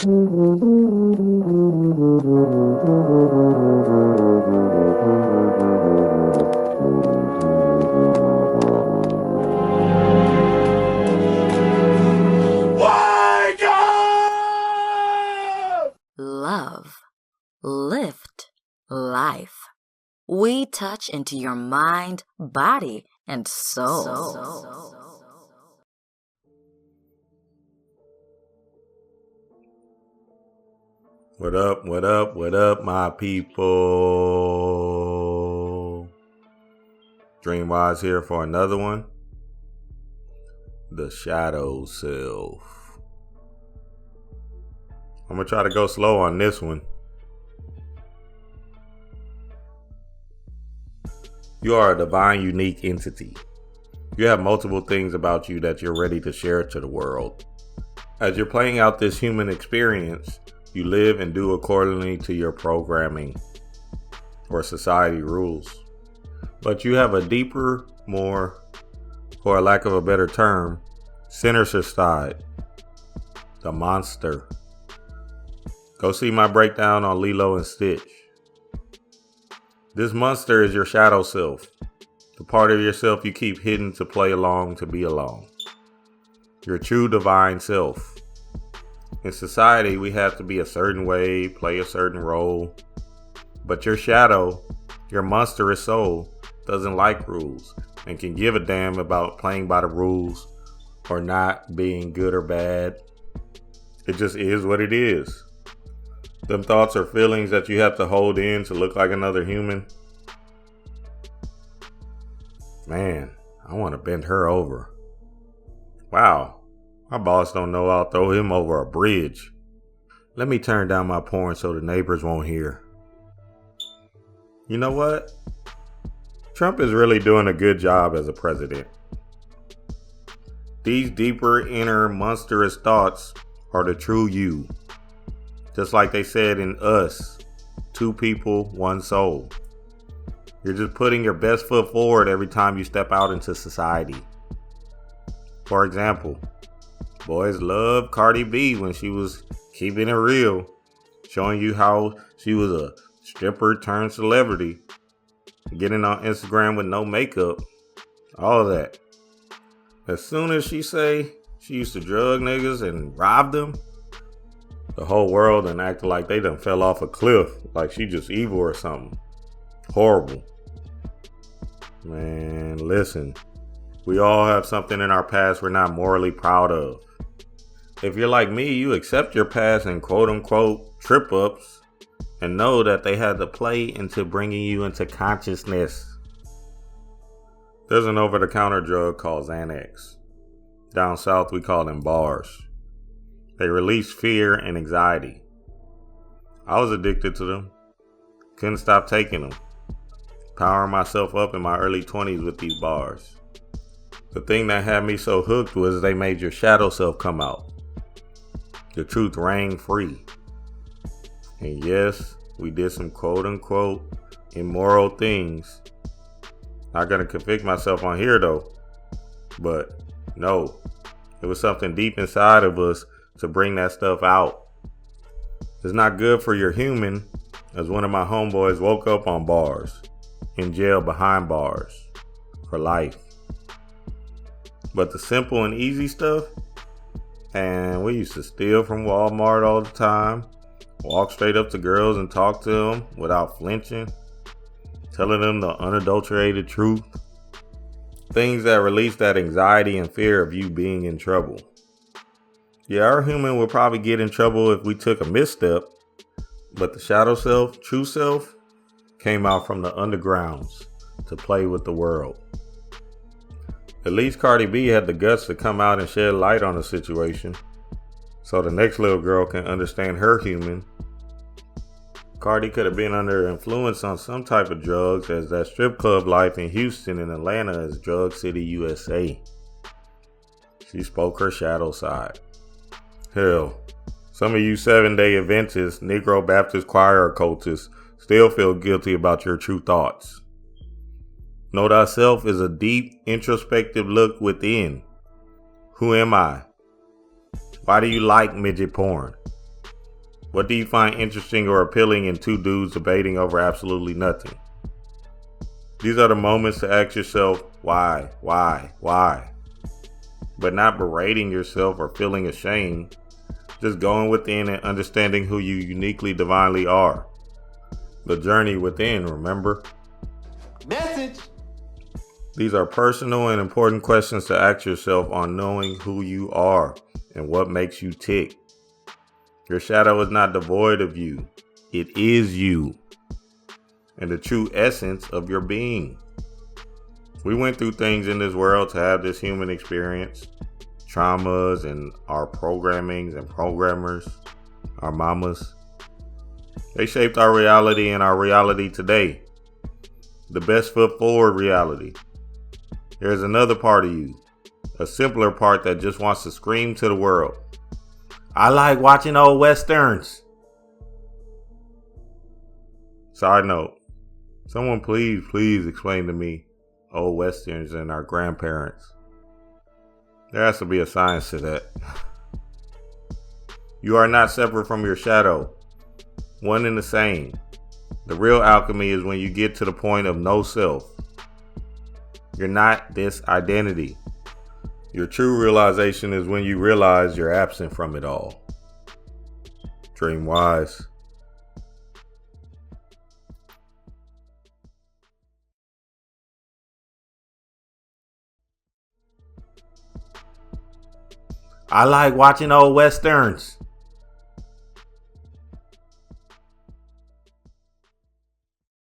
Love, lift, life. We touch into your mind, body, and soul. What up, what up, what up, my people? Dreamwise here for another one. The Shadow Self. I'm going to try to go slow on this one. You are a divine, unique entity. You have multiple things about you that you're ready to share to the world. As you're playing out this human experience, you live and do accordingly to your programming or society rules. But you have a deeper, more, for a lack of a better term, sinister side. The monster. Go see my breakdown on Lilo and Stitch. This monster is your shadow self. The part of yourself you keep hidden to play along, to be alone. Your true divine self. In society, we have to be a certain way, play a certain role. But your shadow, your monstrous soul, doesn't like rules and can give a damn about playing by the rules or not being good or bad. It just is what it is. Them thoughts or feelings that you have to hold in to look like another human. Man, I want to bend her over. Wow. My boss don't know I'll throw him over a bridge. Let me turn down my porn so the neighbors won't hear. You know what? Trump is really doing a good job as a president. These deeper, inner, monstrous thoughts are the true you. Just like they said in Us, 2 people, 1 soul. You're just putting your best foot forward every time you step out into society. For example, boys loved Cardi B when she was keeping it real, showing you how she was a stripper turned celebrity, getting on Instagram with no makeup, all of that. As soon as she say she used to drug niggas and rob them, the whole world and acted like they done fell off a cliff, like she just evil or something. Horrible. Man, listen, we all have something in our past we're not morally proud of. If you're like me, you accept your past and quote-unquote trip-ups and know that they had to play into bringing you into consciousness. There's an over-the-counter drug called Xanax. Down south, we call them bars. They release fear and anxiety. I was addicted to them. Couldn't stop taking them. Powering myself up in my early 20s with these bars. The thing that had me so hooked was they made your shadow self come out. The truth rang free. And yes, we did some quote-unquote immoral things. Not gonna convict myself on here though. But no, it was something deep inside of us to bring that stuff out. It's not good for your human, as one of my homeboys woke up on bars, in jail behind bars, for life. But the simple and easy stuff, and we used to steal from Walmart all the time, walk straight up to girls and talk to them without flinching, telling them the unadulterated truth. Things that release that anxiety and fear of you being in trouble. Yeah, our human would probably get in trouble if we took a misstep, but the shadow self, true self, came out from the undergrounds to play with the world. At least Cardi B had the guts to come out and shed light on the situation, so the next little girl can understand her human. Cardi could have been under influence on some type of drugs, as that strip club life in Houston and Atlanta is Drug City, USA. She spoke her shadow side. Hell, some of you 7-day Adventists, Negro Baptist choir occultists still feel guilty about your true thoughts. Know thyself is a deep, introspective look within. Who am I? Why do you like midget porn? What do you find interesting or appealing in two dudes debating over absolutely nothing? These are the moments to ask yourself, why? But not berating yourself or feeling ashamed. Just going within and understanding who you uniquely, divinely are. The journey within, remember? Message! These are personal and important questions to ask yourself on knowing who you are and what makes you tick. Your shadow is not devoid of you. It is you and the true essence of your being. We went through things in this world to have this human experience. Traumas and our programmings and programmers, our mamas. They shaped our reality and our reality today. The best foot forward reality. There's another part of you, a simpler part that just wants to scream to the world. I like watching old westerns. Side note, someone please explain to me old westerns and our grandparents. There has to be a science to that. You are not separate from your shadow. One and the same. The real alchemy is when you get to the point of no self. You're not this identity. Your true realization is when you realize you're absent from it all. Dream wise. I like watching old westerns.